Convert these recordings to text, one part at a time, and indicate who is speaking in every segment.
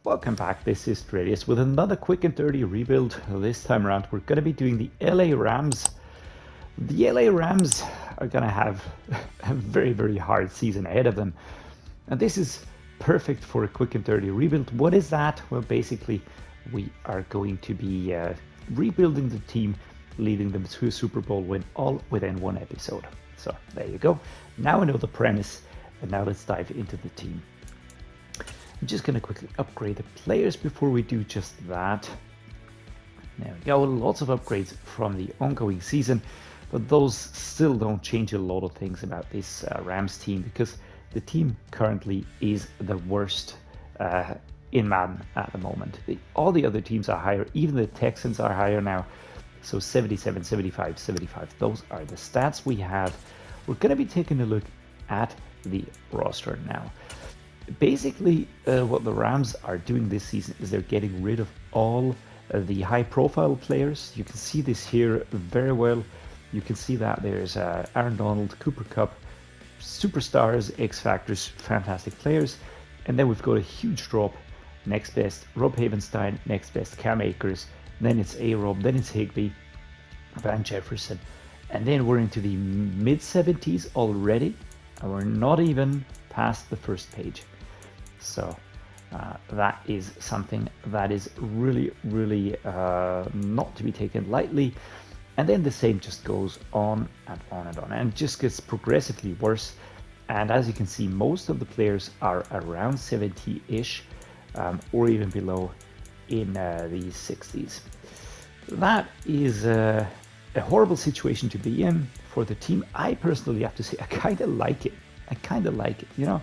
Speaker 1: Welcome back, this is Dreddeus with another quick and dirty rebuild. This time around we're going to be doing the LA Rams. The LA Rams are going to have a very hard season ahead of them. And this is perfect for a quick and dirty rebuild. What is that? Well, basically we are going to be rebuilding the team, leading them to a Super Bowl win all within one episode. So there you go. Now I know the premise, and now let's dive into the team. I'm just going to quickly upgrade the players before we do just that. There we go, lots of upgrades from the ongoing season, but those still don't change a lot of things about this Rams team, because the team currently is the worst in Madden at the moment. All the other teams are higher, even the Texans are higher now. So 77, 75, 75, those are the stats we have. We're going to be taking a look at the roster now. Basically, what the Rams are doing this season is they're getting rid of all the high-profile players. You can see this here very well. You can see that there's Aaron Donald, Cooper Kupp, superstars, X-Factors, fantastic players. And then we've got a huge drop. Next best, Rob Havenstein. Next best, Cam Akers. Then it's A-Rob. Then it's Higbee, Van Jefferson. And then we're into the mid-70s already. And we're not even past the first page. So that is something that is really not to be taken lightly. And then the same just goes on and on and on, and it just gets progressively worse. And as you can see, most of the players are around 70-ish or even below in the 60s. That is a horrible situation to be in for the team. I personally have to say I kind of like it. You know,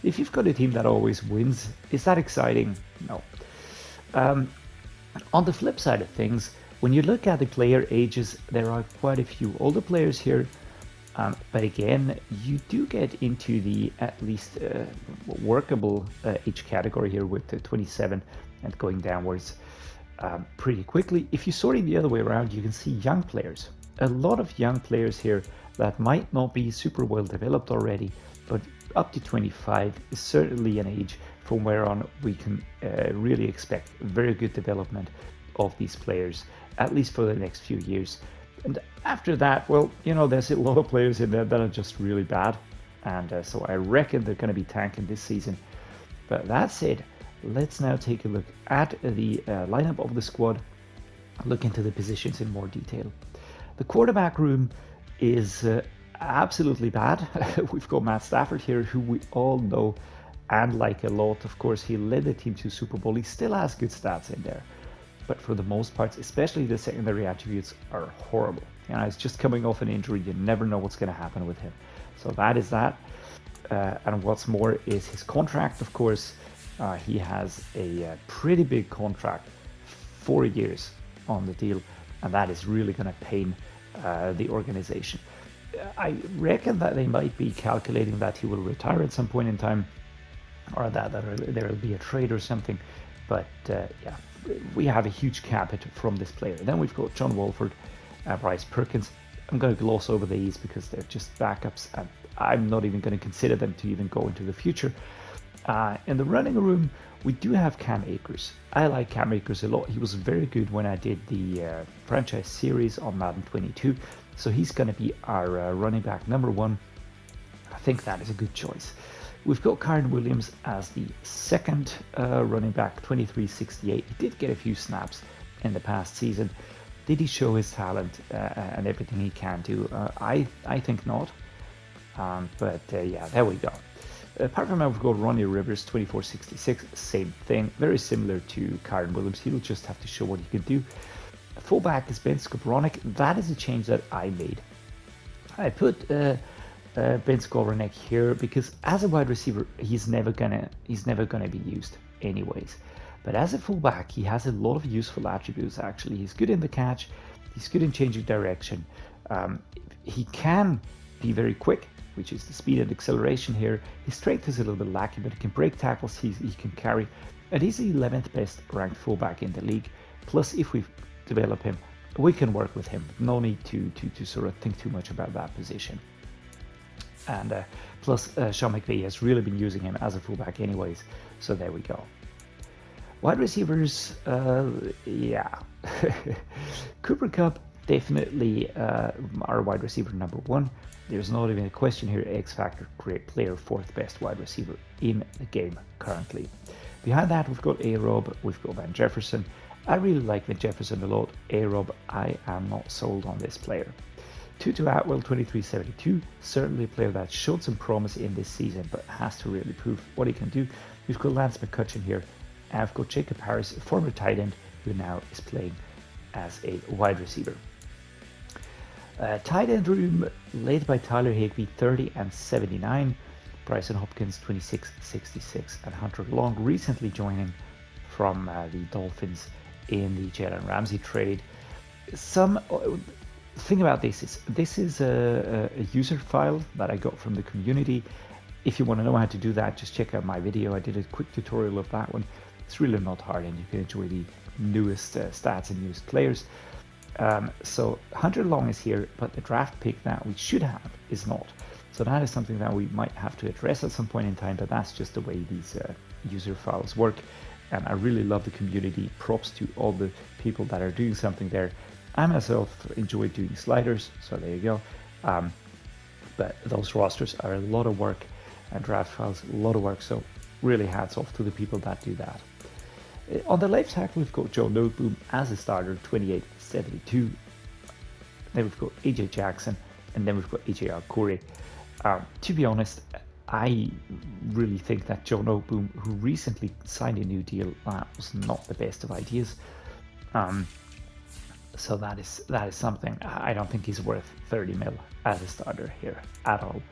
Speaker 1: if you've got a team that always wins, is that exciting? No. On the flip side of things, when you look at the player ages, there are quite a few older players here. But again, you do get into the at least workable age category here with the 27 and going downwards pretty quickly. If you're sorting the other way around, you can see young players. A lot of young players here that might not be super well developed already, but up to 25 is certainly an age from where on we can really expect very good development of these players, at least for the next few years. And after that, well, you know, there's a lot of players in there that are just really bad, and so I reckon they're going to be tanking this season. But that said, let's now take a look at the lineup of the squad, look into the positions in more detail. The quarterback room is absolutely bad. We've got Matt Stafford here, who we all know and like a lot. Of course, he led the team to Super Bowl. He still has good stats in there, but for the most part, especially the secondary attributes are horrible. You know, it's just coming off an injury. You never know what's going to happen with him. So that is that. And what's more is his contract, of course. He has a pretty big contract, 4 years on the deal, and that is really going to pain the organization. I reckon that they might be calculating that he will retire at some point in time, or that there will be a trade or something. But yeah, we have a huge cap hit from this player. Then we've got John Wolford, Bryce Perkins. I'm going to gloss over these because they're just backups, and I'm not even going to consider them to even go into the future. In the running room, we do have Cam Akers. I like Cam Akers a lot. He was very good when I did the franchise series on Madden 22. So he's going to be our running back number one. I think that is a good choice. We've got Kyren Williams as the second running back, 23-68. He did get a few snaps in the past season. Did he show his talent and everything he can do? I think not. But yeah, there we go. Apart from that, we've got Ronnie Rivers, 24-66, same thing, very similar to Kyren Williams. He'll just have to show what he can do. Fullback is Ben Skowronek. That is a change that I made. I put Ben Skowronek here because as a wide receiver, he's never gonna be used anyways. But as a fullback, he has a lot of useful attributes. Actually, he's good in the catch. He's good in changing direction. He can be very quick, which is the speed and acceleration here. His strength is a little bit lacking, but he can break tackles, he can carry, and he's the 11th best ranked fullback in the league. Plus, if we develop him, we can work with him. No need to sort of think too much about that position. And plus, Sean McVay has really been using him as a fullback anyways, so there we go. Wide receivers, yeah. Cooper Kupp, definitely our wide receiver number one. There's not even a question here. X Factor, great player, fourth best wide receiver in the game currently. Behind that, we've got A-Rob, we've got Van Jefferson. I really like Van Jefferson a lot. A-Rob, I am not sold on this player. Tutu Atwell, 2372, certainly a player that showed some promise in this season, but has to really prove what he can do. We've got Lance McCutcheon here. I've got Jacob Harris, former tight end, who now is playing as a wide receiver. Tight end room led by Tyler Higbee, 30 and 79. Bryson Hopkins, 26, 66. And Hunter Long recently joining from the Dolphins in the Jalen Ramsey trade. Some thing about this is a user file that I got from the community. If you want to know how to do that, just check out my video. I did a quick tutorial of that one. It's really not hard, and you can enjoy the newest stats and newest players. So Hunter Long is here, but the draft pick that we should have is not. So that is something that we might have to address at some point in time, but that's just the way these user files work. And I really love the community. Props to all the people that are doing something there. I myself enjoy doing sliders, so there you go. But those rosters are a lot of work, and draft files a lot of work, so really hats off to the people that do that. On the left tackle, we've got Joe Noteboom as a starter, 28-72. Then we've got AJ Jackson, and then we've got AJ Arcuri. To be honest, I really think that Joe Noteboom, who recently signed a new deal, was not the best of ideas. So that is something. I don't think he's worth 30 mil as a starter here at all.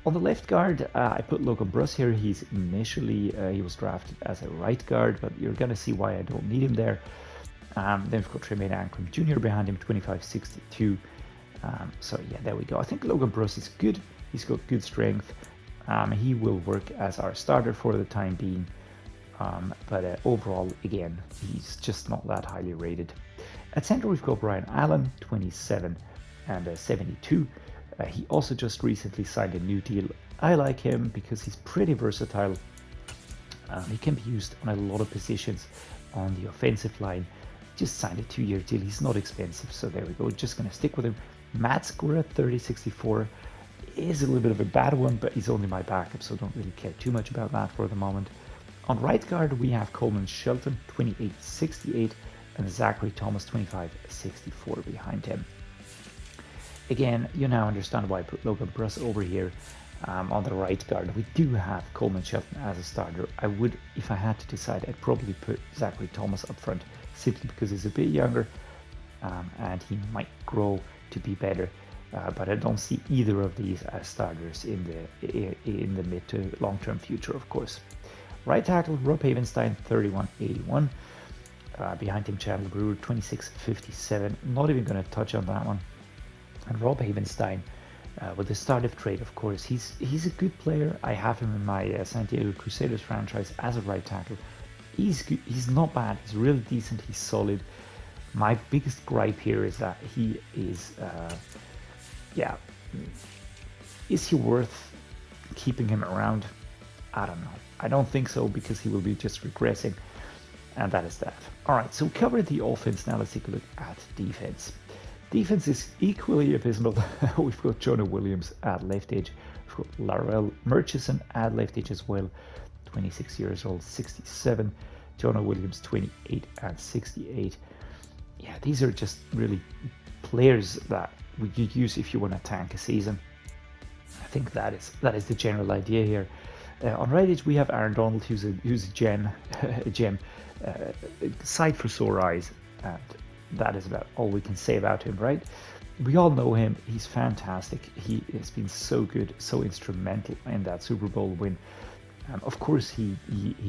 Speaker 1: On the left guard, I put Logan Bruss here. He's initially, he was drafted as a right guard, but you're going to see why I don't need him there. Then we've got Tremaine Ankrum Jr. behind him, 25-62. So yeah, there we go. I think Logan Bruss is good. He's got good strength. He will work as our starter for the time being. But overall, again, he's just not that highly rated. At center, we've got Brian Allen, 27 and 72. He also just recently signed a new deal. I like him because he's pretty versatile. He can be used on a lot of positions on the offensive line. Just signed a 2-year deal. He's not expensive, so there we go. Just going to stick with him. Matt Skura, 30-64, is a little bit of a bad one, but he's only my backup, so don't really care too much about that for the moment. On right guard, we have Coleman Shelton, 28-68, and Zachary Thomas, 25-64 behind him. Again, you now understand why I put Logan Bruss over here on the right guard. We do have Coleman Shelton as a starter. I would, if I had to decide, I'd probably put Zachary Thomas up front, simply because he's a bit younger and he might grow to be better. But I don't see either of these as starters in the mid to long-term future, of course. Right tackle, Rob Havenstein, 31-81. Behind him, Chandler Brewer, 26-57. Not even going to touch on that one. And Rob Havenstein, with the start of trade, of course, he's a good player. I have him in my San Diego Crusaders franchise as a right tackle. He's good. He's not bad. He's really decent. He's solid. My biggest gripe here is that he is, is he worth keeping him around? I don't know. I don't think so, because he will be just regressing, and that is that. All right, so we covered the offense. Now let's take a look at defense. Defense is equally abysmal. We've got Jonah Williams at left edge. We've got Larrell Murchison at left edge as well, 26 years old, 67. Jonah Williams, 28 and 68. Yeah, these are just really players that we could use if you want to tank a season. I think that is the general idea here. On right edge, we have Aaron Donald, who's a gem, sight for sore eyes, and that is about all we can say about him, right? We all know him. He's fantastic. He has been so good, so instrumental in that Super Bowl win. Of course, he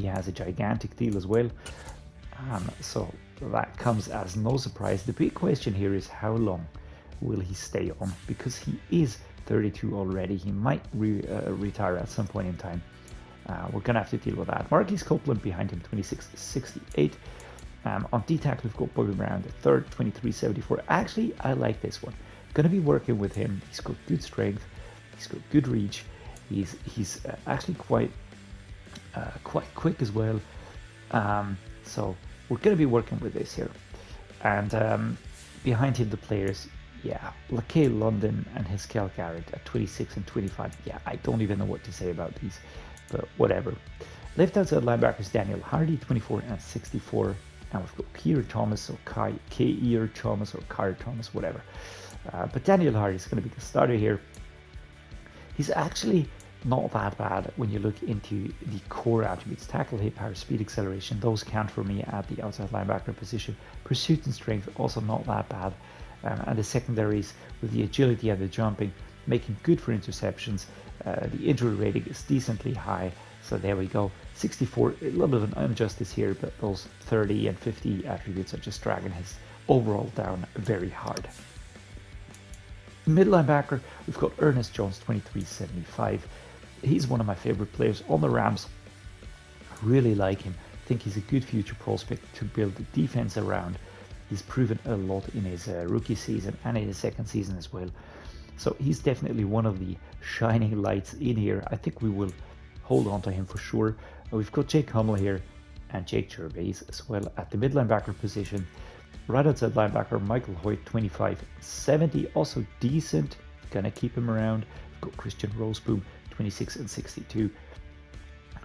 Speaker 1: has a gigantic deal as well. So that comes as no surprise. The big question here is, how long will he stay on? Because he is 32 already. He might retire at some point in time. We're going to have to deal with that. Marquise Copeland behind him, 26-68. On D-tackle, we've got Bobby Brown, the third, 23-74. Actually, I like this one. Going to be working with him. He's got good strength. He's got good reach. He's actually quite quick as well. So we're going to be working with this here. And behind him, the players, yeah, Laquay London and Hiskel Garrett at 26 and 25. Yeah, I don't even know what to say about these, but whatever. Left outside linebackers, Daniel Hardy, 24 and 64. And we've got Keir Thomas, or Keir Thomas, or Keir Thomas, whatever. But Daniel Hardy is going to be the starter here. He's actually not that bad when you look into the core attributes. Tackle, hit, power, speed, acceleration. Those count for me at the outside linebacker position. Pursuit and strength, also not that bad. And the secondaries with the agility and the jumping, make him good for interceptions. The injury rating is decently high. So there we go. 64, a little bit of an injustice here, but those 30 and 50 attributes are just dragging his overall down very hard. Middle linebacker, we've got Ernest Jones, 23.75. He's one of my favorite players on the Rams. I really like him. I think he's a good future prospect to build the defense around. He's proven a lot in his rookie season and in his second season as well. So he's definitely one of the shining lights in here. I think we will hold on to him for sure. We've got Jake Hummel here and Jake Gervais as well at the mid linebacker position. Right outside linebacker, Michael Hoyt, 25.70, also decent. Gonna keep him around. We've got Christian Roseboom, 26 and 62,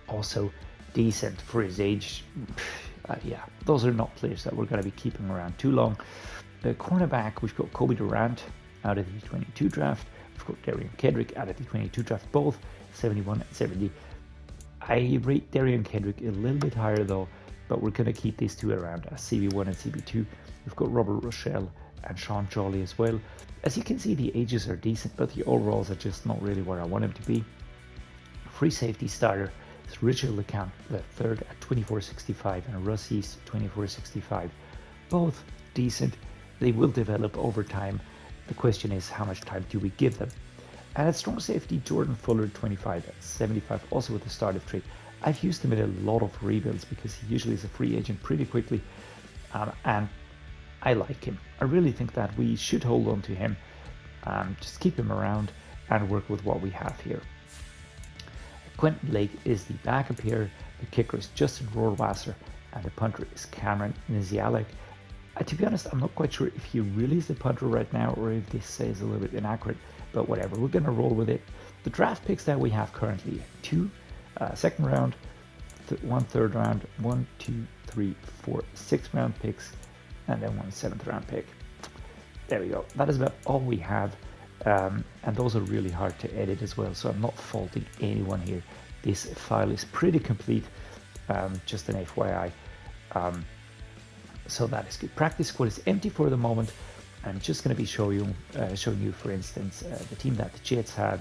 Speaker 1: also decent for his age. Yeah, those are not players that we're going to be keeping around too long. The cornerback, we've got Kobe Durant out of the 22 draft. We've got Darian Kendrick out of the 22 draft, both 71 and 70. I rate Darian Kendrick a little bit higher though, but we're going to keep these two around as CB1 and CB2. We've got Robert Rochelle and Sean Jolly as well. As you can see, the ages are decent, but the overalls are just not really where I want them to be. Free safety starter is Richard LeCount, the third at 24.65, and Russ East, 24.65. Both decent. They will develop over time. The question is, how much time do we give them? And at strong safety, Jordan Fuller, 25.75, also with the start of trade. I've used him in a lot of rebuilds because he usually is a free agent pretty quickly, and I like him. I really think that we should hold on to him, just keep him around and work with what we have here. Quentin Blake is the backup here. The kicker is Justin Rohrwasser, and the punter is Cameron Nizialek. To be honest, I'm not quite sure if he really is the punter right now or if this is a little bit inaccurate, but whatever, we're going to roll with it. The draft picks that we have currently, 2 second round, 1 third round, 1, 2, 3, 4, 6 round picks, and then 1 7th round pick. There we go. That is about all we have. And those are really hard to edit as well, so I'm not faulting anyone here. This file is pretty complete, just an FYI. So that is good. Practice squad is empty for the moment. I'm just going to be showing you, for instance, the team that the Jets had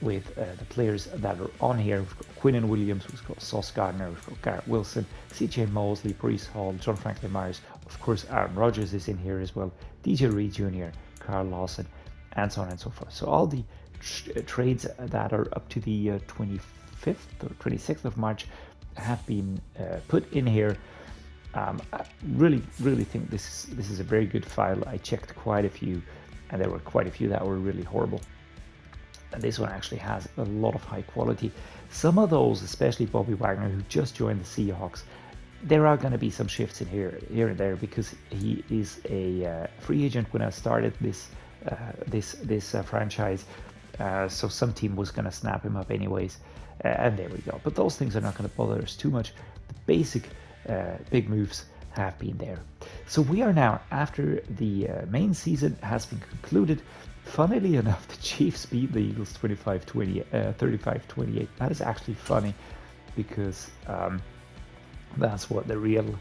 Speaker 1: with the players that are on here. We've got Quinnen Williams, we've got Sauce Gardner, we've got Garrett Wilson, CJ Mosley, Breece Hall, John Franklin Myers. Of course, Aaron Rodgers is in here as well. DJ Reed Jr., Carl Lawson, and so on and so forth. So all the trades that are up to the 25th or 26th of March have been put in here. I really think this is a very good file. I checked quite a few, and there were quite a few that were really horrible. And this one actually has a lot of high quality. Some of those, especially Bobby Wagner, who just joined the Seahawks, there are going to be some shifts in here and there because he is a free agent when I started this franchise. So some team was going to snap him up anyways, and there we go. But those things are not going to bother us too much. The basic big moves have been there. So we are now, after the main season has been concluded, funnily enough, the Chiefs beat the Eagles 35-28. That is actually funny because that's what the real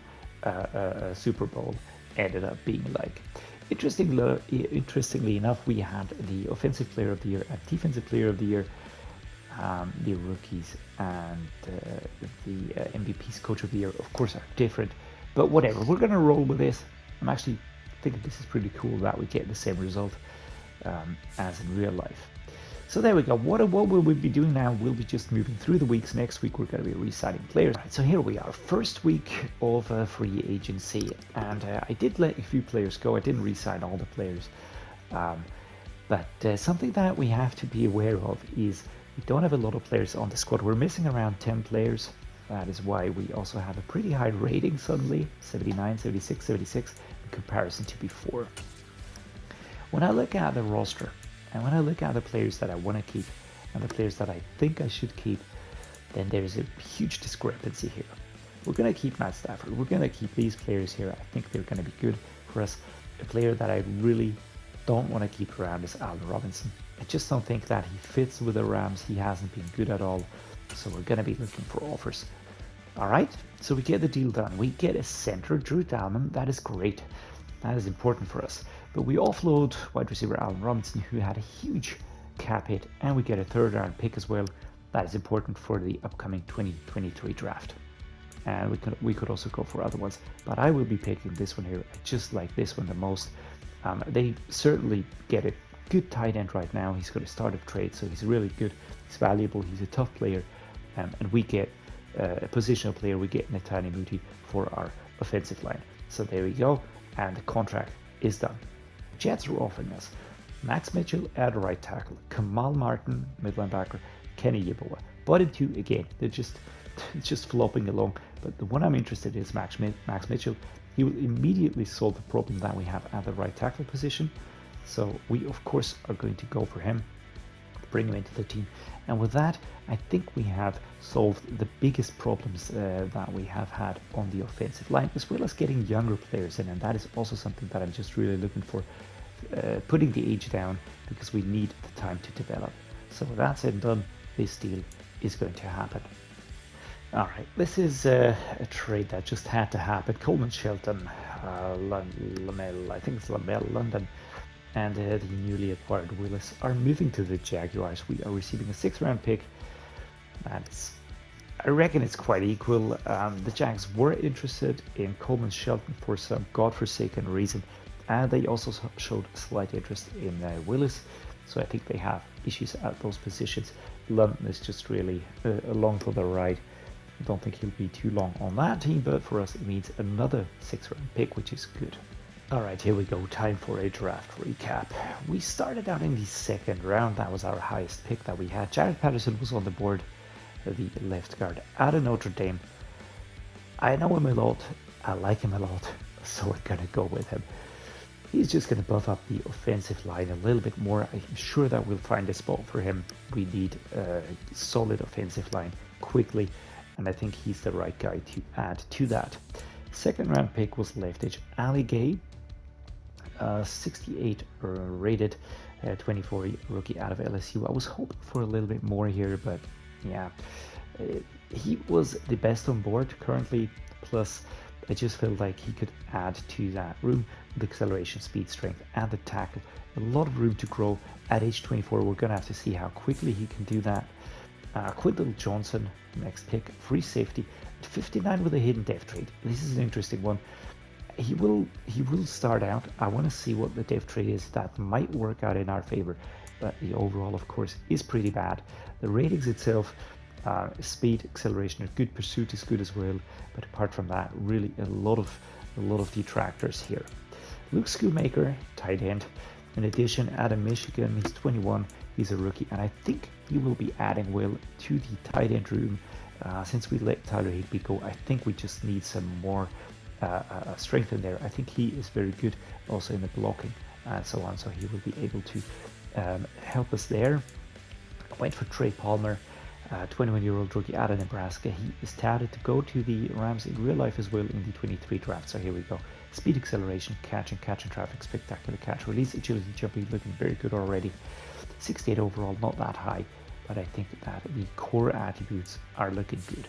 Speaker 1: Super Bowl ended up being like. Interestingly enough, we had the Offensive Player of the Year and Defensive Player of the Year, the rookies and the MVP's Coach of the Year, of course, are different. But whatever, we're going to roll with this. I'm actually thinking this is pretty cool that we get the same result as in real life. So there we go. What will we be doing now? We'll be just moving through the weeks. Next week, we're going to be re-signing players. Right, so here we are, first week of free agency. And I did let a few players go. I didn't re-sign all the players. But something that we have to be aware of is we don't have a lot of players on the squad. We're missing around 10 players. That is why we also have a pretty high rating suddenly, 79, 76, 76 in comparison to before. When I look at the roster and when I look at the players that I want to keep and the players that I think I should keep, then there's a huge discrepancy here. We're going to keep Matt Stafford. We're going to keep these players here. I think they're going to be good for us. A player that I really don't want to keep around is Allen Robinson. I just don't think that he fits with the Rams. He hasn't been good at all. So we're going to be looking for offers. All right, so we get the deal done. We get a center, Drew Dalman. That is great. That is important for us. But we offload wide receiver Allen Robinson, who had a huge cap hit, and we get a third-round pick as well. That is important for the upcoming 2023 draft. And we could also go for other ones, but I will be picking this one here. I just like this one the most. They certainly get a good tight end right now. He's got a startup trade, so he's really good. He's valuable. He's a tough player, and we get a positional player. We get Netanya Muti for our offensive line. So there we go, and the contract is done. Jets are offering us Max Mitchell at right tackle, Kamal Martin mid linebacker, Kenny Yeboah. But in two, again, they're just flopping along. But the one I'm interested in is Max Mitchell. He will immediately solve the problem that we have at the right tackle position. So we, of course, are going to go for him, bring him into the team. And with that, I think we have solved the biggest problems that we have had on the offensive line, as well as getting younger players in. And that is also something that I'm just really looking for, putting the age down, because we need the time to develop. So with that said and done, this deal is going to happen. All right, this is a trade that just had to happen. Coleman Shelton, Lamel, I think it's Lamel London, and the newly acquired Willis are moving to the Jaguars. We are receiving a 6th-round pick. I reckon it's quite equal. The Jags were interested in Coleman Shelton for some godforsaken reason, and they also showed slight interest in Willis. So I think they have issues at those positions. London is just really along for the ride. I don't think he'll be too long on that team, but for us it means another 6th-round pick, which is good. All right, here we go. Time for a draft recap. We started out in the 2nd round. That was our highest pick that we had. Jared Patterson was on the board, the left guard out of Notre Dame. I know him a lot. I like him a lot, so we're going to go with him. He's just going to buff up the offensive line a little bit more. I'm sure that we'll find a spot for him. We need a solid offensive line quickly, and I think he's the right guy to add to that. 2nd-round pick was left edge Ali Gay, 68 rated, 24 rookie out of LSU. I was hoping for a little bit more here, but yeah, he was the best on board currently. Plus, I just felt like he could add to that room with acceleration, speed, strength, and the tackle. A lot of room to grow at age 24. We're going to have to see how quickly he can do that. Quinton Johnson, next pick, free safety, at 59 with a hidden depth trade. This is an interesting one. He will start out. I want to see what the depth trade is. That might work out in our favor, but the overall, of course, is pretty bad. The ratings itself, speed, acceleration are good, pursuit is good as well, but apart from that, really a lot of detractors here. Luke Schoonmaker, tight end. In addition, out of Michigan, he's 21. He's a rookie, and I think he will be adding well to the tight end room. Since we let Tyler Higbee go, I think we just need some more strength in there. I think he is very good also in the blocking and so on, so he will be able to help us there. I went for Trey Palmer, 21-year-old rookie out of Nebraska. He is touted to go to the Rams in real life as well in the 23 draft, so here we go. Speed, acceleration, catch and traffic, spectacular catch, release, agility, jumping, looking very good already. 68 overall, not that high, but I think that the core attributes are looking good.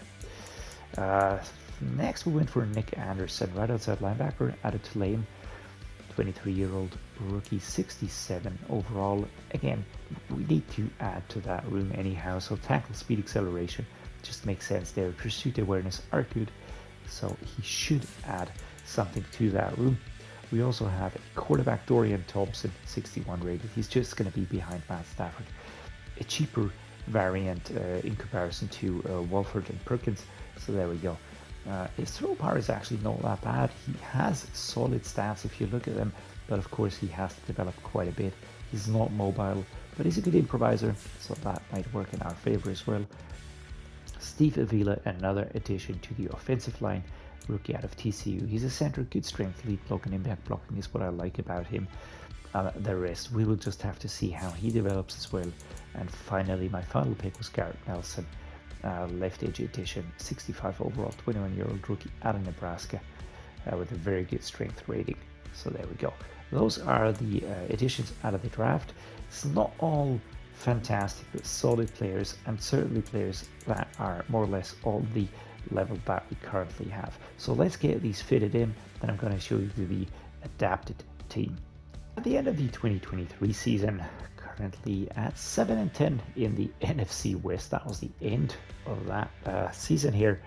Speaker 1: Next, we went for Nick Anderson, right outside linebacker, out of Tulane. 23-year-old rookie, 67 overall. Again, we need to add to that room anyhow, so tackle, speed, acceleration just makes sense there. Pursuit, awareness are good, so he should add something to that room. We also have a quarterback, Dorian Thompson, 61 rated. He's just going to be behind Matt Stafford. A cheaper variant in comparison to Wolford and Perkins, so there we go. His throw power is actually not that bad. He has solid stats if you look at them, but of course he has to develop quite a bit. He's not mobile, but he's a good improviser, so that might work in our favor as well. Steve Avila, another addition to the offensive line, rookie out of TCU. He's a center, good strength, lead blocking, impact blocking is what I like about him. The rest, we will just have to see how he develops as well. And finally, my final pick was Garrett Nelson, left edge edition, 65 overall, 21-year-old rookie out of Nebraska, with a very good strength rating. So there we go. Those are the additions out of the draft. It's not all fantastic, but solid players, and certainly players that are more or less all the level that we currently have. So let's get these fitted in, then I'm going to show you the adapted team. At the end of the 2023 season, currently at 7-10 in the NFC West. That was the end of that season here.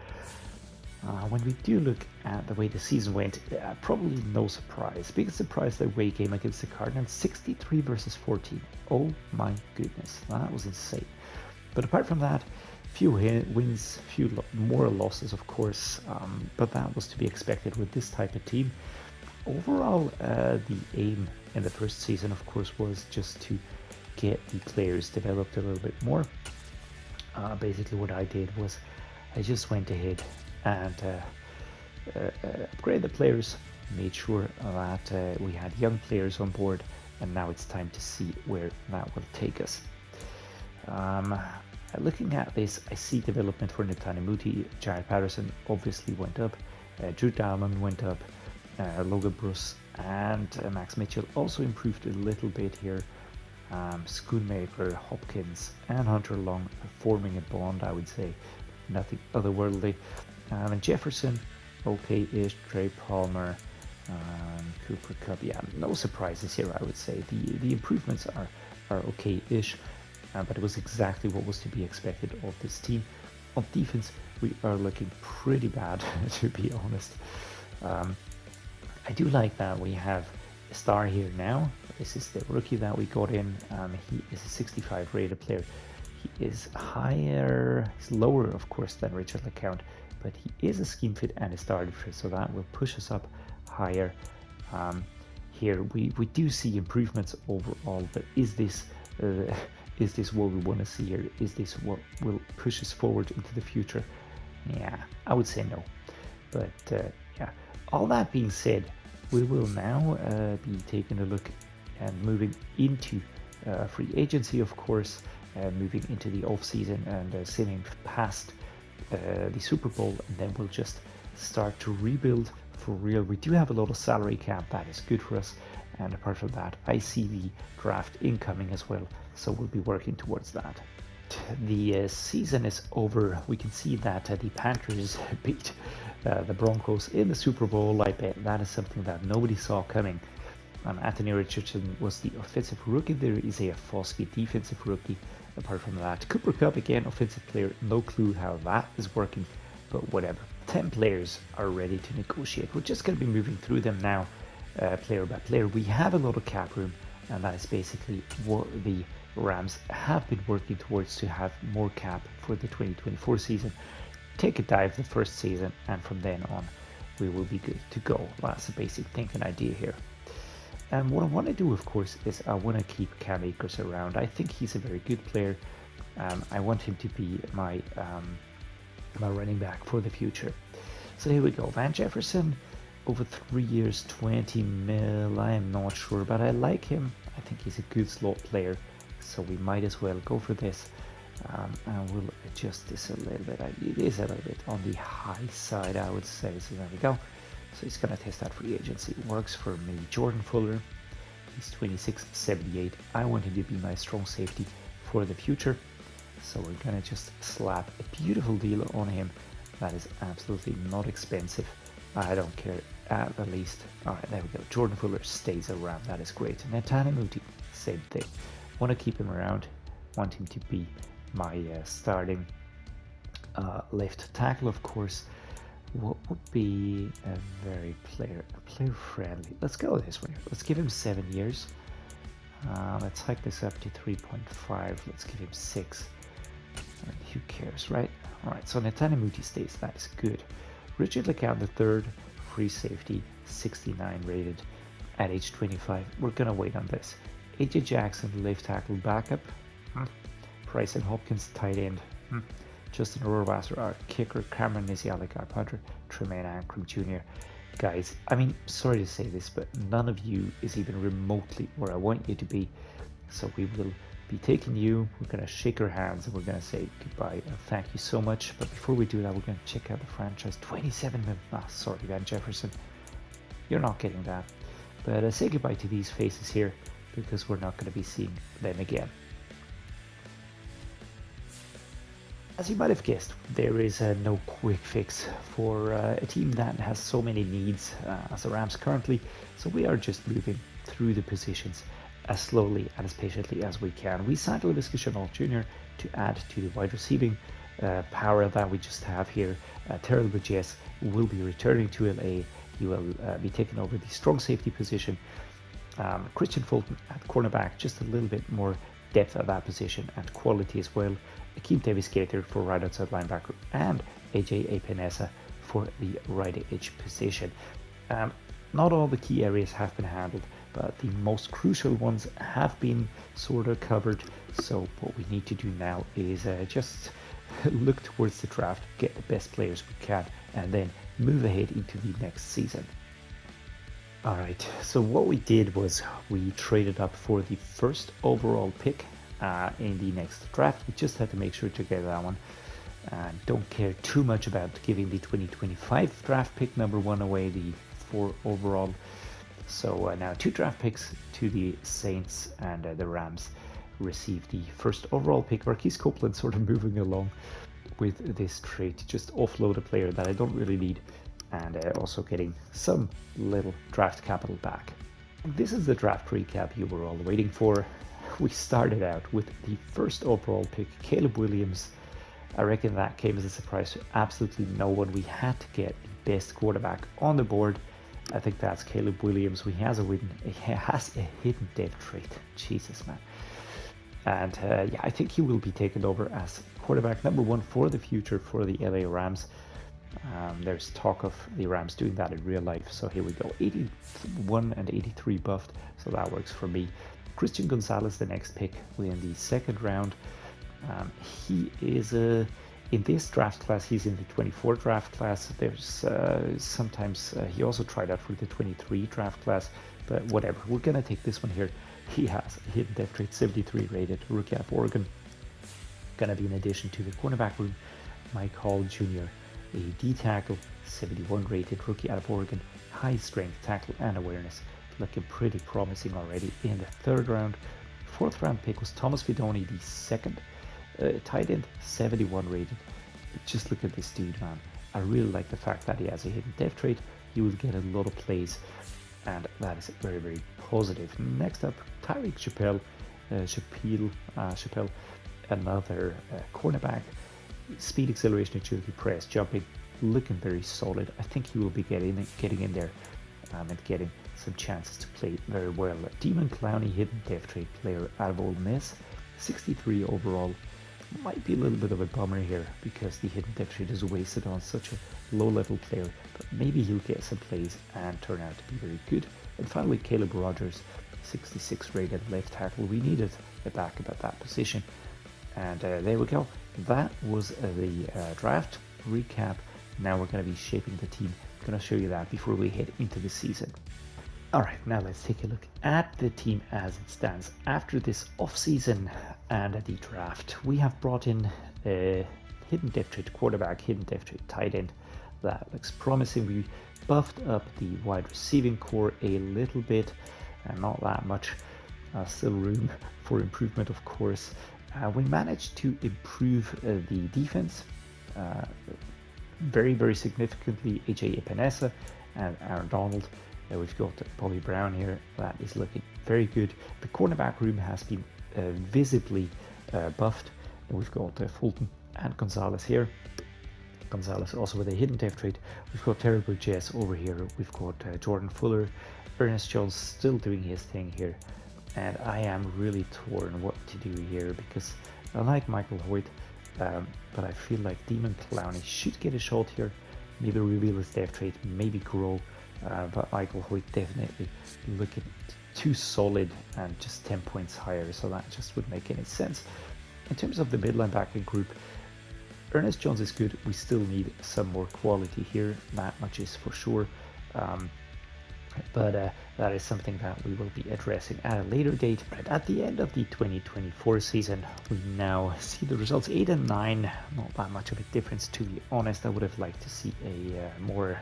Speaker 1: When we do look at the way the season went, probably no surprise. Biggest surprise, the away game against the Cardinals, 63 versus 14. Oh my goodness, that was insane. But apart from that, few wins, few more losses, of course, but that was to be expected with this type of team. Overall, the aim in the first season, of course, was just to get the players developed a little bit more. Basically, what I did was I just went ahead and upgrade the players, made sure that we had young players on board, and now it's time to see where that will take us. Looking at this, I see development for Netane Muti. Jared Patterson obviously went up, Drew Dalman went up, Logan Bruce and Max Mitchell also improved a little bit here. SCHOONMAKER, Hopkins and Hunter Long forming a bond, I would say. Nothing otherworldly. And Jefferson, okay-ish. Trey Palmer, Cooper Kupp. Yeah, no surprises here, I would say. The improvements are okay-ish, but it was exactly what was to be expected of this team. On defense, we are looking pretty bad, to be honest. I do like that we have a star here now. This is the rookie that we got in. He is a 65 rated player. He is higher, he's lower, of course, than Richard LeCount, but he is a scheme fit and a starter fit, so that will push us up higher. Here we do see improvements overall, but is this what we want to see here? Is this what will push us forward into the future? Yeah, I would say no. But yeah, all that being said, we will now be taking a look and moving into free agency, of course, moving into the off season and sailing past the Super Bowl, and then we'll just start to rebuild for real. We do have a lot of salary cap, that is good for us, and apart from that, I see the draft incoming as well, so we'll be working towards that. The season is over. We can see that the Panthers beat the Broncos in the Super Bowl. I bet that is something that nobody saw coming. Anthony Richardson was the offensive rookie. There is a Foskey defensive rookie. Apart from that, Cooper Kupp again, offensive player. No clue how that is working, but whatever. 10 players are ready to negotiate. We're just going to be moving through them now, player by player. We have a lot of cap room, and that is basically what the Rams have been working towards, to have more cap for the 2024 season. Take a dive the first season, and from then on we will be good to go. That's the basic thinking idea here. And what I want to do, of course, is I want to keep Cam Akers around. I think he's a very good player. I want him to be my running back for the future. So here we go. Van Jefferson, over 3 years, 20 mil. I am not sure, but I like him. I think he's a good slot player, so we might as well go for this. And we'll adjust this a little bit. It is a little bit on the high side, I would say. So there we go. So he's going to test that free agency. Works for me. Jordan Fuller, he's 26.78. I want him to be my strong safety for the future. So we're going to just slap a beautiful deal on him. That is absolutely not expensive. I don't care at the least. All right, there we go. Jordan Fuller stays around. That is great. Netane Muti, same thing. Want to keep him around. Want him to be my starting left tackle, of course. What would be a very player friendly? Let's go this way. Let's give him 7 years. Let's hike this up to 3.5. Let's give him 6. And who cares, right? All right, so Netane Muti stays. That is good. Richard LeCount the third, free safety, 69 rated at age 25. We're gonna wait on this. AJ Jackson, left tackle backup. Bryson Hopkins, tight end. Justin Rohrwasser, our kicker, Cameron Nisialik, our punter, Tremaine Ancrum Jr. Guys, I mean, sorry to say this, but none of you is even remotely where I want you to be. So we will be taking you, we're going to shake our hands, and we're going to say goodbye and thank you so much. But before we do that, we're going to check out the franchise. 27 million. Ah, sorry, Van Jefferson. You're not getting that. But say goodbye to these faces here, because we're not going to be seeing them again. As you might have guessed, there is no quick fix for a team that has so many needs as the Rams currently, so we are just moving through the positions as slowly and as patiently as we can. We signed Laviska Shenault Jr. to add to the wide receiving power that we just have here. Terrell Burgess will be returning to LA. He will be taking over the strong safety position. Christian Fulton at cornerback, just a little bit more depth at that position and quality as well. Akeem Davis-Gaither for right outside linebacker, and AJ Epinesa for the right edge position. Not all the key areas have been handled, but the most crucial ones have been sort of covered. So what we need to do now is just look towards the draft, get the best players we can, and then move ahead into the next season. Alright, so what we did was we traded up for the first overall pick in the next draft. We just had to make sure to get that one. Don't care too much about giving the 2025 draft pick number 1 away, the 4 overall. So now 2 draft picks to the Saints, and the Rams received the first overall pick. Marquise Copeland sort of moving along with this trade to just offload a player that I don't really need, and also getting some little draft capital back. This is the draft recap you were all waiting for. We started out with the first overall pick, Caleb Williams. I reckon that came as a surprise to absolutely no one. We had to get the best quarterback on the board. I think that's Caleb Williams. He has a hidden depth trait. Jesus, man. And yeah, I think he will be taken over as quarterback number 1 for the future for the LA Rams. There's talk of the Rams doing that in real life. So here we go, 81 and 83 buffed. So that works for me. Christian Gonzalez, the next pick within the second round. He is in this draft class. He's in the 24 draft class. There's sometimes he also tried out for the 23 draft class, but whatever. We're gonna take this one here. He has a hidden depth trait, 73 rated, rookie out of Oregon. Gonna be in addition to the cornerback room, Mike Hall Jr., a D tackle, 71 rated, rookie out of Oregon, high strength tackle and awareness. Looking pretty promising already in the third round. Fourth round pick was Thomas Fidoni, the second. Tight end, 71 rated. Just look at this dude, man. I really like the fact that he has a hidden depth trait. He will get a lot of plays, and that is very, very positive. Next up, Tyreek Chappelle, another cornerback. Speed, acceleration, agility, press, jumping, looking very solid. I think he will be getting in there and getting some chances to play very well. Demon Clowney, hidden depth trait player out of Ole Miss, 63 overall. Might be a little bit of a bummer here because the hidden depth trait is wasted on such a low level player, but maybe he'll get some plays and turn out to be very good. And finally, Caleb Rogers, 66 rated left tackle. We needed a backup at that position, and there we go. That was the draft recap. Now we're going to be shaping the team. I'm going to show you that before we head into the season. Alright, now let's take a look at the team as it stands after this off-season and the draft. We have brought in a hidden depth trait quarterback, hidden depth trait tight end. That looks promising. We buffed up the wide receiving core a little bit, and not that much. Still room for improvement, of course. We managed to improve the defense very, very significantly. AJ Epinesa and Aaron Donald. We've got Bobby Brown here. That is looking very good. The cornerback room has been visibly buffed. We've got Fulton and Gonzalez here. Gonzalez also with a hidden depth trait. We've got Terrell Burgess over here. We've got Jordan Fuller. Ernest Jones still doing his thing here. And I am really torn what to do here because I like Michael Hoyt, but I feel like Demon Clowney should get a shot here. Maybe reveal his depth trait, maybe grow. But Michael Hoyt definitely looking too solid and just 10 points higher, so that just wouldn't make any sense. In terms of the mid linebacker group, Ernest Jones is good. We still need some more quality here. That much is for sure. But that is something that we will be addressing at a later date. Right at the end of the 2024 season, we now see the results 8 and 9. Not that much of a difference, to be honest. I would have liked to see a more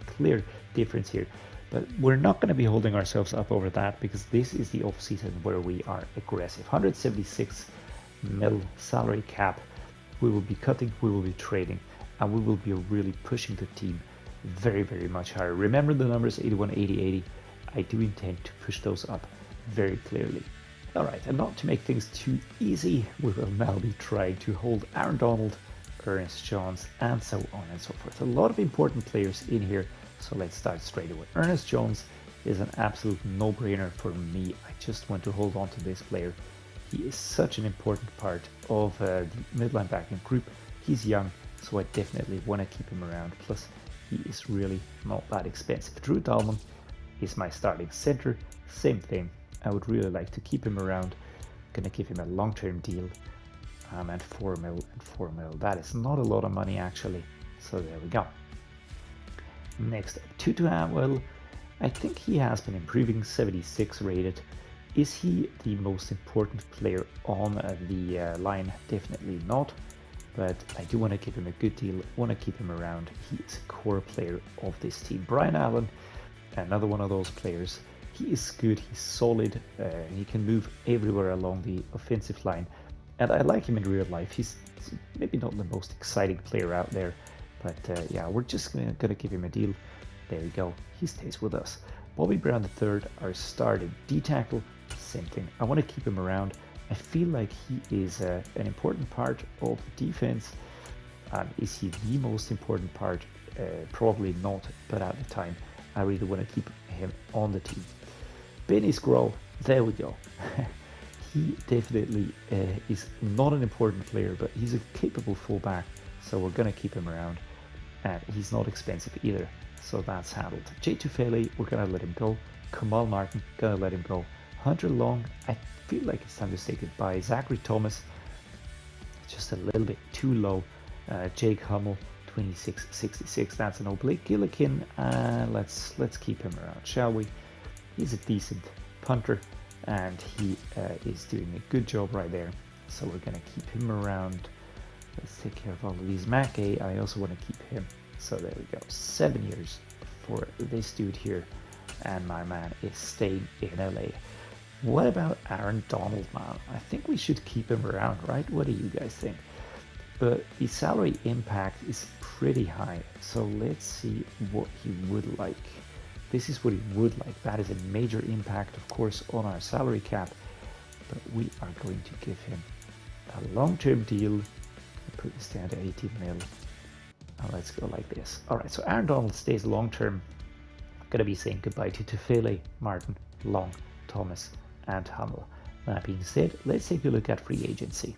Speaker 1: clear difference here. But we're not going to be holding ourselves up over that, because this is the off season where we are aggressive. 176 mil salary cap. We will be cutting, we will be trading, and we will be really pushing the team very, very much higher. Remember the numbers 81, 80, 80. I do intend to push those up very clearly. All right, and not to make things too easy, we will now be trying to hold Aaron Donald, Ernest Jones, and so on and so forth. A lot of important players in here, so let's start straight away. Ernest Jones is an absolute no-brainer for me. I just want to hold on to this player. He is such an important part of the midline backing group. He's young, so I definitely want to keep him around. Plus, he is really not that expensive. Drew Dalman is my starting center. Same thing. I would really like to keep him around. Gonna give him a long-term deal. And 4 mil and 4 mil. That is not a lot of money actually. So there we go. Next, Tutu Atwell. I think he has been improving. 76 rated. Is he the most important player on the line? Definitely not. But I do want to give him a good deal, want to keep him around. He is a core player of this team. Brian Allen, another one of those players. He is good, he's solid, he can move everywhere along the offensive line. And I like him in real life. He's maybe not the most exciting player out there, but yeah, we're just going to give him a deal. There we go, he stays with us. Bobby Brown III, our starting D-tackle, same thing. I want to keep him around. I feel like he is an important part of the defense. Is he the most important part? Probably not, but at the time, I really want to keep him on the team. Benny Scroll, there we go. He definitely is not an important player, but he's a capable fullback, so we're going to keep him around. And he's not expensive either, so that's handled. Jay Tufele, we're going to let him go. Kamal Martin, going to let him go. Hunter Long, I feel like it's time to say goodbye. Zachary Thomas, just a little bit too low. Jake Hummel, 26.66. That's an oblique. Gillikin, let's keep him around, shall we? He's a decent punter, and he is doing a good job right there. So we're gonna keep him around. Let's take care of all of these. Mackay, I also want to keep him. So there we go. 7 years for this dude here, and my man is staying in LA. What about Aaron Donald, man? I think we should keep him around, right? What do you guys think? But the salary impact is pretty high, so let's see what he would like. This is what he would like. That is a major impact, of course, on our salary cap, but we are going to give him a long-term deal. Put this down to 18 mil. And let's go like this. All right, so Aaron Donald stays long-term. Gonna be saying goodbye to Tufele, Martin, Long, Thomas, and Hummel. That being said, let's take a look at free agency.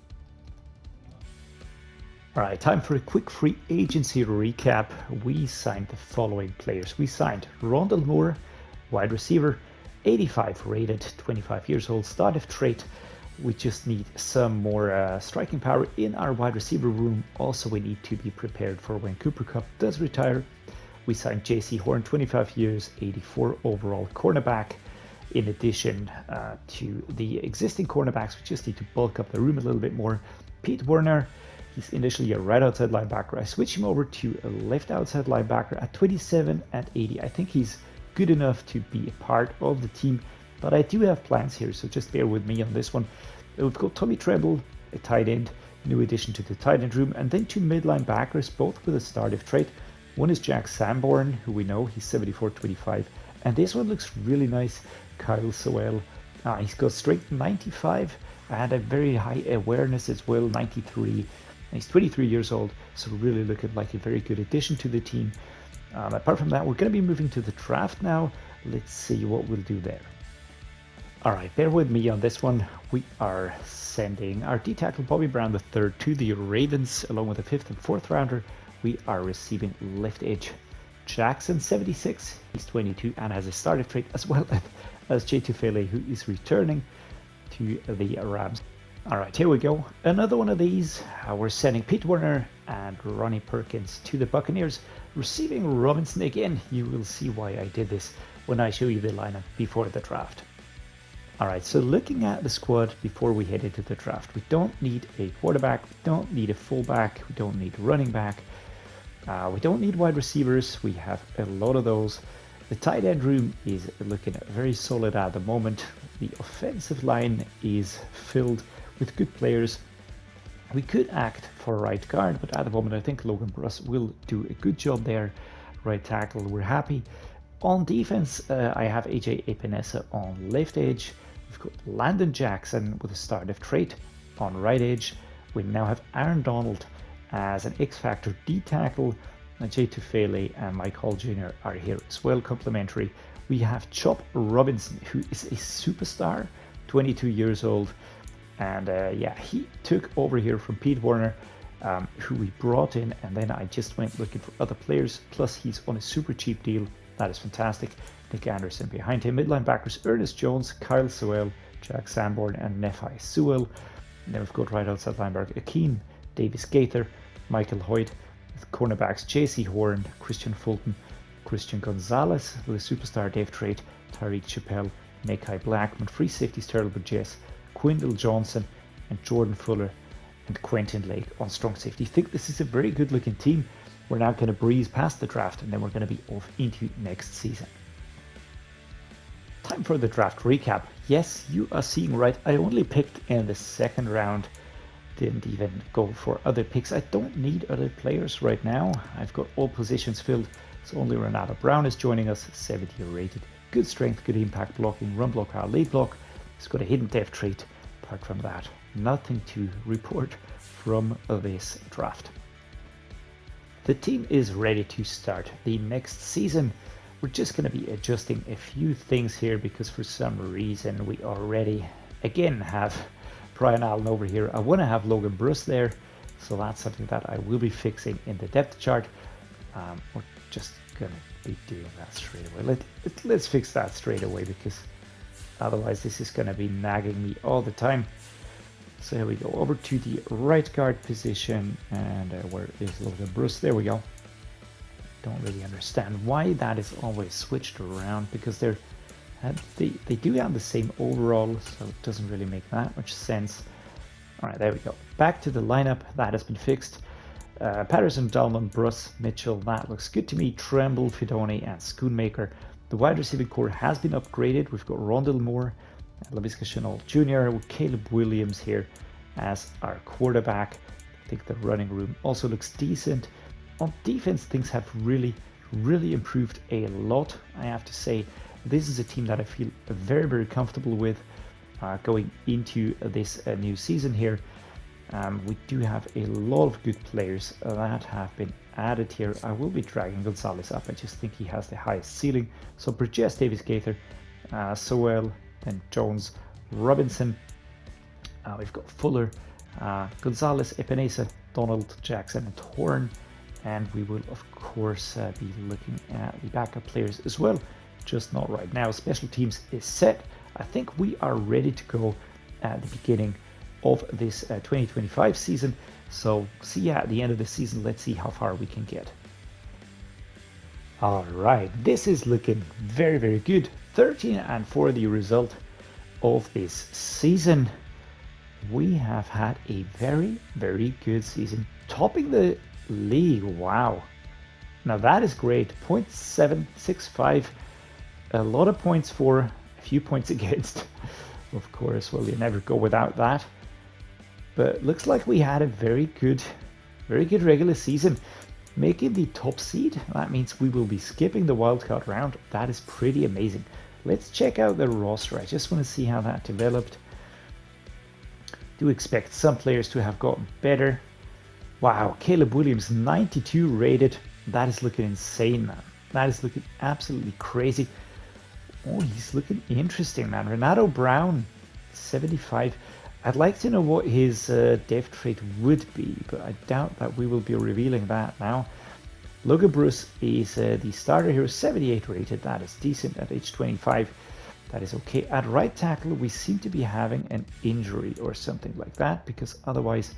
Speaker 1: All right, time for a quick free agency recap. We signed the following players. We signed Rondell Moore, wide receiver, 85 rated, 25 years old, startup trait. We just need some more striking power in our wide receiver room. Also, we need to be prepared for when Cooper Kupp does retire. We signed JC Horn, 25 years, 84 overall cornerback. In addition to the existing cornerbacks, we just need to bulk up the room a little bit more. Pete Werner, he's initially a right outside linebacker. I switched him over to a left outside linebacker at 27 and 80. I think he's good enough to be a part of the team, but I do have plans here, so just bear with me on this one. We've got Tommy Treble, a tight end, new addition to the tight end room, and then two midline backers, both with a startup trait. One is Jack Sanborn, who we know, he's 74-25, and this one looks really nice. Kyle Sowell, he's got strength 95 and a very high awareness as well, 93. He's 23 years old, so really looking like a very good addition to the team. Apart from that, we're going to be moving to the draft now. Let's see what we'll do there. All right, bear with me on this one. We are sending our D-tackle Bobby Brown III to the Ravens along with a 5th and 4th rounder. We are receiving left edge Jackson, 76. He's 22 and has a startup trait, as well as Jay Tufele, who is returning to the Rams. All right, here we go. Another one of these. We're sending Pete Werner and Ronnie Perkins to the Buccaneers, receiving Robinson again. You will see why I did this when I show you the lineup before the draft. All right, so looking at the squad before we head into the draft, we don't need a quarterback, we don't need a fullback, we don't need a running back, we don't need wide receivers. We have a lot of those. The tight end room is looking very solid at the moment. The offensive line is filled with good players. We could act for right guard, but at the moment I think Logan Bruss will do a good job there. Right tackle, we're happy. On defense, I have AJ Epinesa on left edge. We've got Landon Jackson with a startup trait on right edge. We now have Aaron Donald as an X-Factor D tackle. Jay Tufele and Mike Hall Jr. are here as well, complementary. We have Chop Robinson, who is a superstar, 22 years old. And yeah, he took over here from Pete Werner, who we brought in, and then I just went looking for other players. Plus, he's on a super cheap deal. That is fantastic. Nick Anderson behind him. Mid linebackers, Ernest Jones, Kyle Sewell, Jack Sanborn, and Nephi Sewell. And then we've got right outside linebacker Akeem Davis Gaither, Michael Hoyt. With cornerbacks, J.C. Horn, Christian Fulton, Christian Gonzalez with a superstar Dave Trait, Tyreek Chappelle, Nakai Blackman. Free safeties, Terrell Burgess, Quindle Johnson, and Jordan Fuller, and Quentin Lake on strong safety. I think this is a very good looking team. We're now going to breeze past the draft, and then we're going to be off into next season. Time for the draft recap. Yes, you are seeing right. I only picked in the second round. Didn't even go for other picks. I don't need other players right now. I've got all positions filled. So only Renato Brown is joining us, 70 rated. Good strength, good impact blocking, run block, lead block. He's got a hidden depth trait. Apart from that, nothing to report from this draft. The team is ready to start the next season. We're just going to be adjusting a few things here because for some reason we already again have Brian Allen over here. I want to have Logan Bruss there, so that's something that I will be fixing in the depth chart. We're just going to be doing that straight away. Let's fix that straight away because otherwise this is going to be nagging me all the time. So here we go, over to the right guard position, and where is Logan Bruss? There we go. Don't really understand why that is always switched around because they do have the same overall, so it doesn't really make that much sense. All right, there we go. Back to the lineup. That has been fixed. Patterson, Dahlman, Bruss, Mitchell. That looks good to me. Tremble, Fidone, and Schoonmaker. The wide receiving core has been upgraded. We've got Rondell Moore, Laviska Shenault Jr. with Caleb Williams here as our quarterback. I think the running room also looks decent. On defense, things have really improved a lot, I have to say. This is a team that I feel very comfortable with going into this new season here. We do have a lot of good players that have been added here. I will be dragging Gonzalez up. I just think he has the highest ceiling. So Burgess, Davis Gaither, Sewell, and Jones, Robinson. We've got Fuller, Gonzalez, Epinesa, Donald, Jackson, and Horn. And we will, of course, be looking at the backup players as well. Just not right now. Special teams is set. I think we are ready to go at the beginning of this 2025 season. So see you at the end of the season. Let's see how far we can get. All right, this is looking very good. 13-4 the result of this season. We have had a very good season, topping the league. Wow, now that is great. 0.765. A lot of points for, a few points against. Of course, well, you never go without that. But looks like we had a very good regular season. Making the top seed, that means we will be skipping the wildcard round. That is pretty amazing. Let's check out the roster. I just want to see how that developed. Do expect some players to have gotten better. Wow, Caleb Williams, 92 rated. That is looking insane, man. That is looking absolutely crazy. Oh, he's looking interesting, man. Renato Brown, 75. I'd like to know what his depth trait would be, but I doubt that we will be revealing that now. Logan Bruss is the starter here, 78 rated. That is decent at age 25. That is okay. At right tackle, we seem to be having an injury or something like that, because otherwise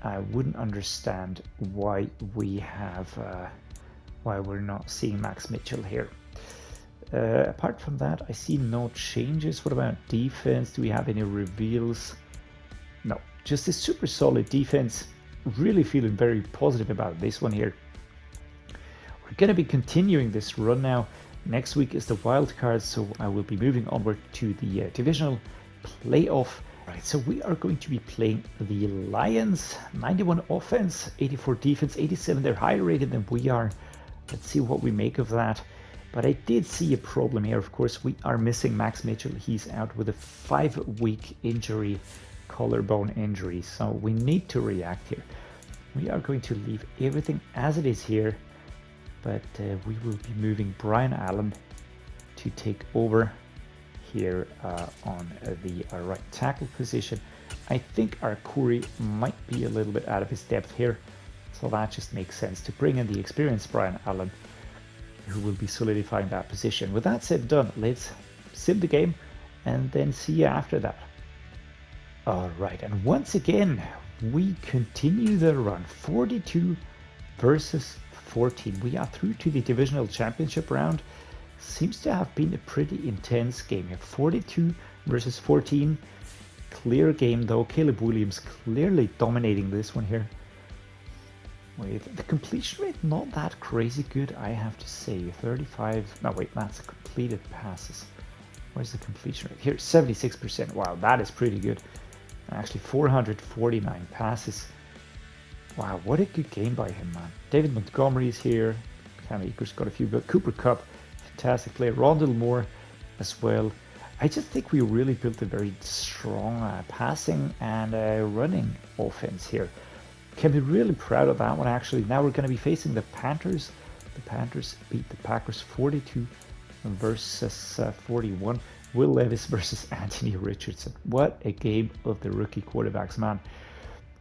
Speaker 1: I wouldn't understand why we're not seeing Max Mitchell here. Apart from that, I see no changes. What about defense? Do we have any reveals? No, just a super solid defense. Really feeling very positive about this one here. We're going to be continuing this run now. Next week is the wild card, so I will be moving onward to the divisional playoff. Right, so we are going to be playing the Lions. 91 offense, 84 defense, 87. They're higher rated than we are. Let's see what we make of that. But I did see a problem here. Of course, we are missing Max Mitchell. He's out with a 5-week injury, collarbone injury. So we need to react here. We are going to leave everything as it is here. But we will be moving Brian Allen to take over here on the right tackle position. I think our Curry might be a little bit out of his depth here. So that just makes sense to bring in the experienced Brian Allen, who will be solidifying that position. With that said and done, let's sim the game and then see you after that. All right, and once again, we continue the run. 42 versus 14. We are through to the divisional championship round. Seems to have been a pretty intense game here. 42 versus 14. Clear game though. Caleb Williams clearly dominating this one here. With the completion rate not that crazy good, I have to say. 35. No, wait, that's completed passes. Where's the completion rate? Here, 76%. Wow, that is pretty good. Actually, 449 passes. Wow, what a good game by him, man. David Montgomery is here. Cam Akers got a few, but Cooper Kupp, fantastic player. Rondell Moore as well. I just think we really built a very strong passing and running offense here. Can be really proud of that one, actually. Now we're going to be facing the Panthers. The Panthers beat the Packers 42 versus 41. Will Levis versus Anthony Richardson. What a game of the rookie quarterbacks, man.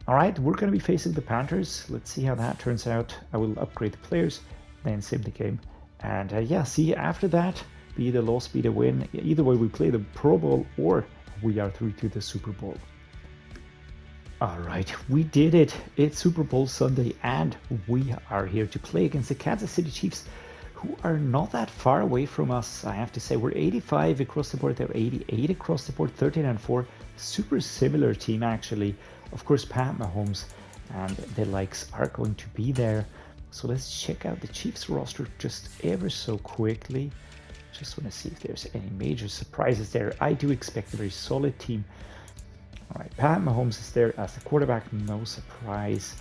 Speaker 1: All right, we're going to be facing the Panthers. Let's see how that turns out. I will upgrade the players, then sim the game. And yeah, see you after that. Be it a loss, be it a win. Either way, we play the Pro Bowl or we are through to the Super Bowl. All right, we did it. It's Super Bowl Sunday, and we are here to play against the Kansas City Chiefs, who are not that far away from us. I have to say, we're 85 across the board. They're 88 across the board, 13-4. Super similar team, actually. Of course, Pat Mahomes and the likes are going to be there. So let's check out the Chiefs roster just ever so quickly. Just want to see if there's any major surprises there. I do expect a very solid team. All right, Pat Mahomes is there as the quarterback, no surprise.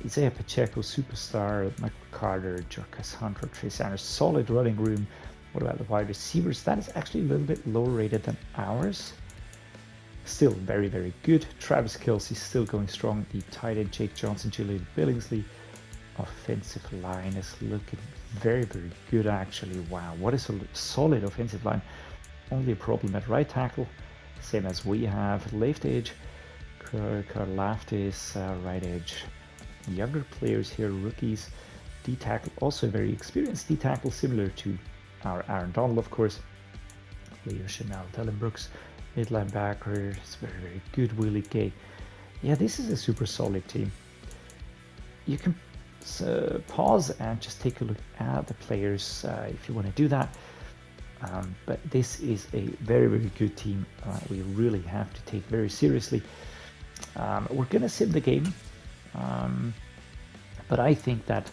Speaker 1: Isaiah Pacheco, superstar, Michael Carter, Jarquez Hunter, Trey Sanders, solid running room. What about the wide receivers? That is actually a little bit lower rated than ours. Still very, very good. Travis Kelce still going strong. The tight end Jake Johnson, Julian Billingsley. Offensive line is looking very, very good, actually. Wow, what is a solid offensive line. Only a problem at right tackle, same as we have. Left edge, Karlaftis, right edge. Younger players here, rookies. D-tackle, also a very experienced D-tackle, similar to our Aaron Donald, of course. Leo Chanel, Dylan Brooks. Mid linebacker, it's very, very good. Willie Gay. Yeah, this is a super solid team. You can pause and just take a look at the players if you want to do that. But this is a very, very good team. We really have to take very seriously. We're going to sim the game. But I think that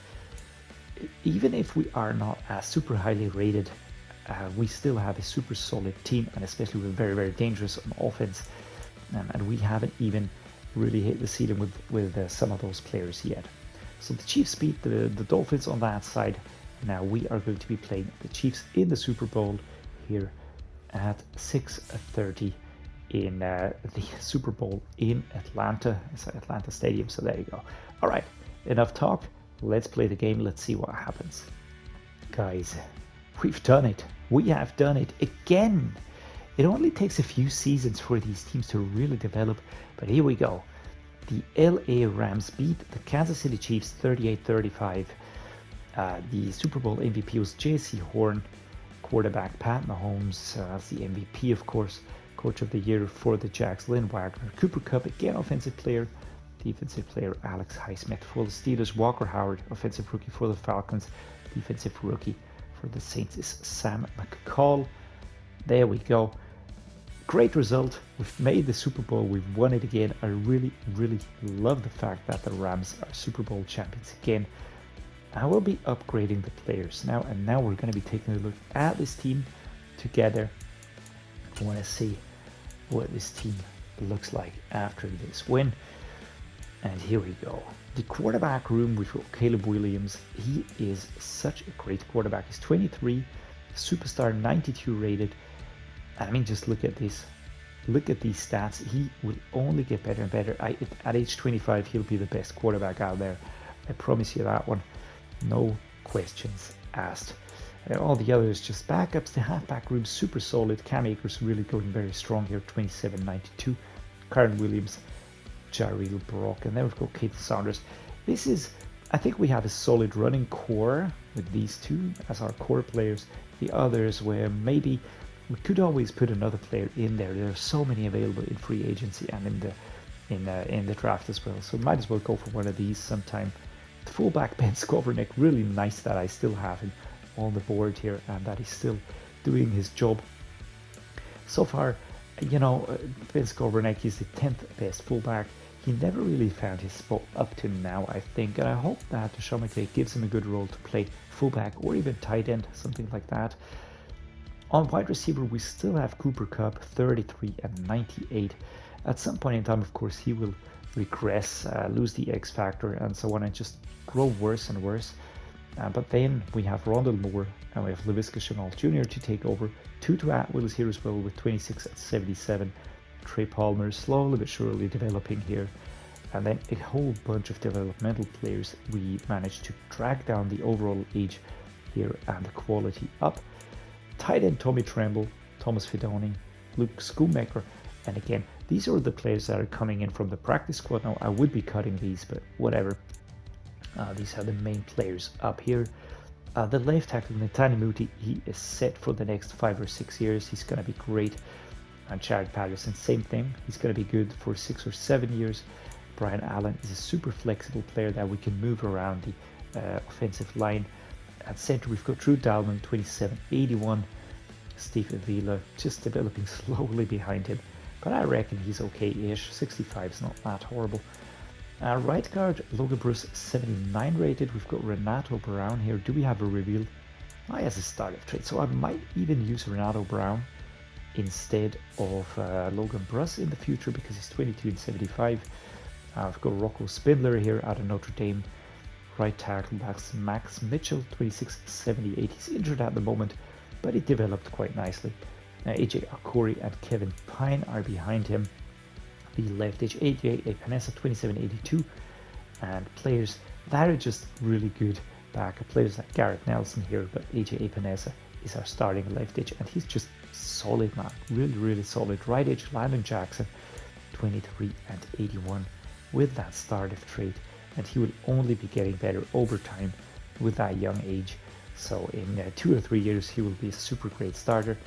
Speaker 1: even if we are not as super highly rated, we still have a super solid team, and especially we're very, very dangerous on offense. And we haven't even really hit the ceiling with some of those players yet. So the Chiefs beat the Dolphins on that side. Now we are going to be playing the Chiefs in the Super Bowl here at 6:30 in the Super Bowl in Atlanta. It's at Atlanta Stadium, so there you go. All right, enough talk. Let's play the game. Let's see what happens. Guys, we've done it. We have done it again. It only takes a few seasons for these teams to really develop, but here we go. The LA Rams beat the Kansas City Chiefs 38-35. The Super Bowl MVP was J.C. Horn. quarterback Pat Mahomes, as the MVP, of course, coach of the year for the Jags, Lynn Wagner. Cooper Kupp, again, offensive player. Defensive player Alex Highsmith for the Steelers. Walker Howard, offensive rookie for the Falcons. Defensive rookie for the Saints is Sam McCall. There we go. Great result. We've made the Super Bowl. We've won it again. I really, really love the fact that the Rams are Super Bowl champions again. I will be upgrading the players now, and now we're going to be taking a look at this team together. I want to see what this team looks like after this win. And here we go. The quarterback room, we've got Caleb Williams. He is such a great quarterback. He's 23, superstar, 92 rated. I mean, just look at this. Look at these stats. He will only get better and better. At age 25, he'll be the best quarterback out there. I promise you that one. No questions asked. All the others just backups. The halfback room, super solid. Cam Akers really going very strong here, 27.92. Kyren Williams, Jarrell Brock, and then we've got Keith Saunders. This is, I think we have a solid running core with these two as our core players. The others where maybe we could always put another player in there. There are so many available in free agency and in the draft as well. So might as well go for one of these sometime. The fullback Ben Skowronek, really nice that I still have him on the board here and that he's still doing his job. So far, you know, Ben Skowronek is the 10th best fullback. He never really found his spot up to now, I think, and I hope that SCHOONMAKER gives him a good role to play fullback or even tight end, something like that. On wide receiver, we still have Cooper Kupp, 33 and 98. At some point in time, of course, he will regress, lose the X factor, and so on, and just grow worse and worse. But then we have Rondell Moore and we have Laviska Shenault Jr. to take over. Tutu Atwell is here as well with 26 and 77. Trey Palmer slowly but surely developing here. And then a whole bunch of developmental players. We managed to drag down the overall age here and the quality up. Tight end Tommy Tremble, Thomas Fidone, Luke SCHOONMAKER. And again, these are the players that are coming in from the practice squad. Now, I would be cutting these, but whatever. These are the main players up here. The left tackle, Netane Muti, he is set for the next 5 or 6 years. He's going to be great. And Jared Patterson, same thing. He's going to be good for 6 or 7 years. Brian Allen is a super flexible player that we can move around the offensive line. At center, we've got Drew Dalman, 27.81. Steve Avila just developing slowly behind him. But I reckon he's okay-ish. 65 is not that horrible. Right guard, Logan Bruce, 79 rated. We've got Renato Brown here. Do we have a reveal? He has a startup trade, so I might even use Renato Brown instead of Logan Bruce in the future because he's 22 and 75. I've got Rocco Spindler here out of Notre Dame. Right tackle, that's Max Mitchell, 26.78. He's injured at the moment, but he developed quite nicely. AJ Akori and Kevin Pine are behind him. The left edge, AJ Epinesa, 27.82. And players that are just really good backup players like Garrett Nelson here, but AJ Epinesa is our starting left edge, and he's just solid, man. Really, really solid. Right edge, Landon Jackson, 23 and 81 with that startup trade, and he will only be getting better over time with that young age. So in 2 or 3 years, he will be a super great starter.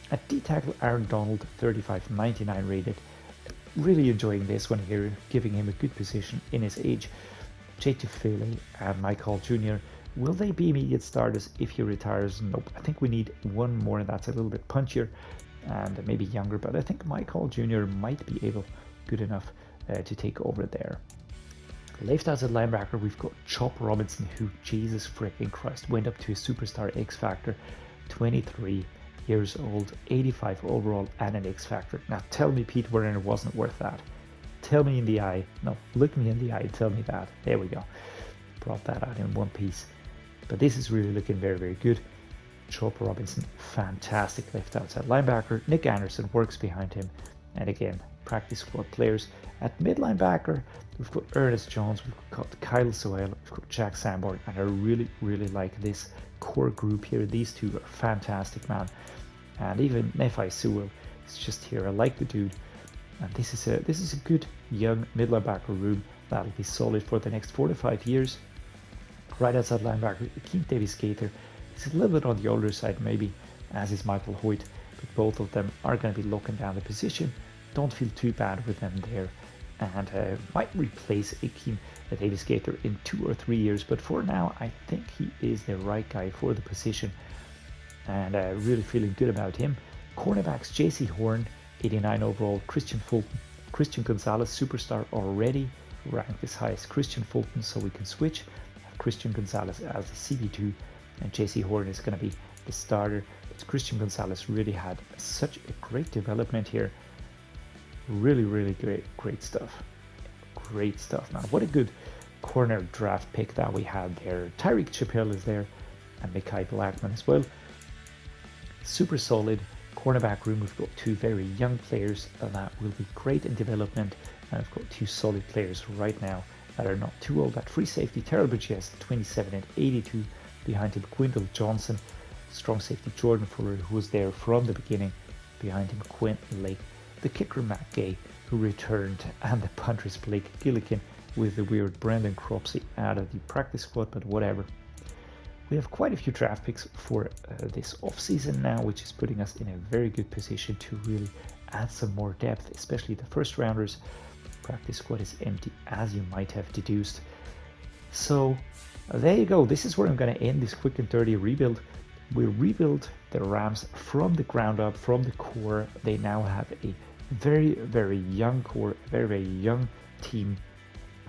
Speaker 1: At D-tackle, Aaron Donald, 35.99 rated. Really enjoying this one here, giving him a good position in his age. Jay Tufele and Michael Jr. Will they be immediate starters if he retires? Nope. I think we need one more that's a little bit punchier and maybe younger, but I think Michael Jr. might be good enough to take over there. Left outside linebacker, we've got Chop Robinson, who, Jesus freaking Christ, went up to a superstar X Factor, 23 years old, 85 overall, and an X Factor. Now tell me Pete Werner wasn't worth that. Tell me in the eye. No, look me in the eye and tell me that. There we go. Brought that out in one piece. But this is really looking very, very good. Chop Robinson, fantastic left outside linebacker. Nick Anderson works behind him. And again, practice squad players. At mid linebacker, we've got Ernest Jones, we've got Kyle Sowell, we've got Jack Sanborn, and I really, really like this core group here. These two are fantastic, man. And even Nephi Sewell is just here. I like the dude. And this is a good young mid linebacker room that'll be solid for the next 4 to 5 years. Right outside linebacker, Akeem Davis Gaither. He's a little bit on the older side, maybe as is Michael Hoyt, but both of them are going to be locking down the position. Don't feel too bad with them there, and might replace Akeem Davis Gaither in 2 or 3 years, but for now I think he is the right guy for the position, and really feeling good about him. Cornerbacks, J.C. Horn, 89 overall, Christian Fulton, Christian Gonzalez, superstar already, ranked as high as Christian Fulton, so we can switch. Have Christian Gonzalez as the CB2, and J.C. Horn is going to be the starter. But Christian Gonzalez really had such a great development here. Really great stuff. Great stuff, man. What a good corner draft pick that we had there. Tyreek Chappelle is there, and Mekhi Blackman as well. Super solid cornerback room. We've got 2 very young players that will be great in development, and I've got 2 solid players right now that are not too old. That free safety, Terrell Bridges, 27 and 82. Behind him, Quindle Johnson. Strong safety, Jordan Fuller, who was there from the beginning. Behind him, Quentin Lake. The kicker, Matt Gay, who returned, and the punters, Blake Gillikin, with the weird Brendan Cropsey out of the practice squad, but whatever. We have quite a few draft picks for this offseason now, which is putting us in a very good position to really add some more depth, especially the first rounders. Practice squad is empty, as you might have deduced. So there you go. This is where I'm going to end this quick and dirty rebuild. We rebuilt the Rams from the ground up, from the core. They now have a very young core, very young team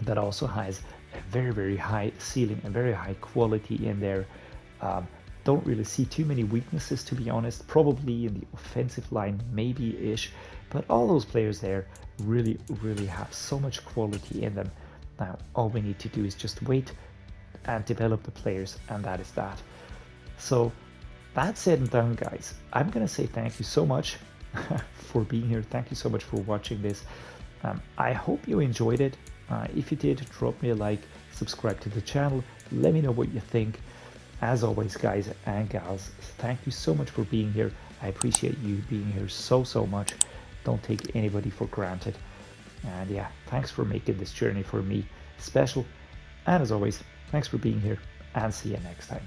Speaker 1: that also has a very high ceiling and very high quality in there. Don't really see too many weaknesses, to be honest. Probably in the offensive line, maybe-ish, but all those players there really have so much quality in them. Now all we need to do is just wait and develop the players, and that is that. So that said and done, guys, I'm gonna say thank you so much for being here. Thank you so much for watching this. I hope you enjoyed it. If you did, drop me a like, subscribe to the channel, let me know what you think. As always, guys and gals, thank you so much for being here. I appreciate you being here so much. Don't take anybody for granted. And yeah, thanks for making this journey for me special. And as always, thanks for being here, and see you next time.